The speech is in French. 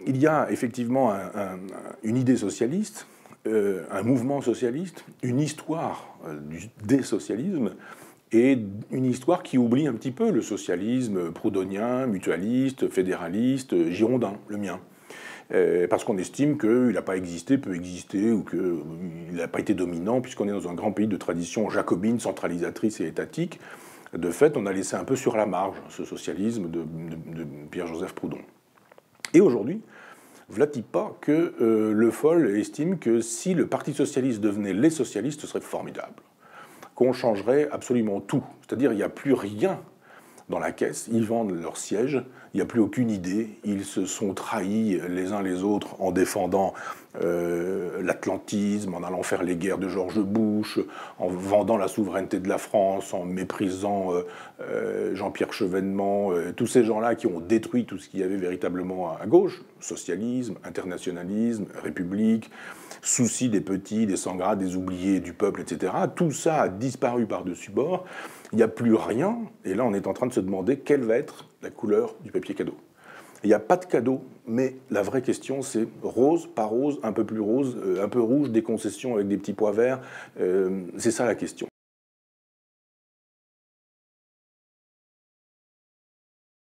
il y a effectivement une idée socialiste, un mouvement socialiste, une histoire du désocialisme, et une histoire qui oublie un petit peu le socialisme proudhonien, mutualiste, fédéraliste, girondin, le mien. Parce qu'on estime qu'il n'a pas existé, peut exister, ou qu'il n'a pas été dominant, puisqu'on est dans un grand pays de tradition jacobine, centralisatrice et étatique. De fait, on a laissé un peu sur la marge ce socialisme de Pierre-Joseph Proudhon. Et aujourd'hui, v'là-t-il pas que Le Foll estime que si le Parti socialiste devenait les socialistes, ce serait formidable, qu'on changerait absolument tout. C'est-à-dire qu'il n'y a plus rien dans la caisse, ils vendent leur siège, il n'y a plus aucune idée, ils se sont trahis les uns les autres en défendant l'atlantisme, en allant faire les guerres de George Bush, en vendant la souveraineté de la France, en méprisant Jean-Pierre Chevènement, tous ces gens-là qui ont détruit tout ce qu'il y avait véritablement à gauche, socialisme, internationalisme, république, souci des petits, des sans-gras, des oubliés, du peuple, etc. Tout ça a disparu par-dessus bord. Il n'y a plus rien. Et là, on est en train de se demander quelle va être la couleur du papier cadeau. Il n'y a pas de cadeau, mais la vraie question, c'est rose, pas rose, un peu plus rose, un peu rouge, des concessions avec des petits pois verts. C'est ça la question.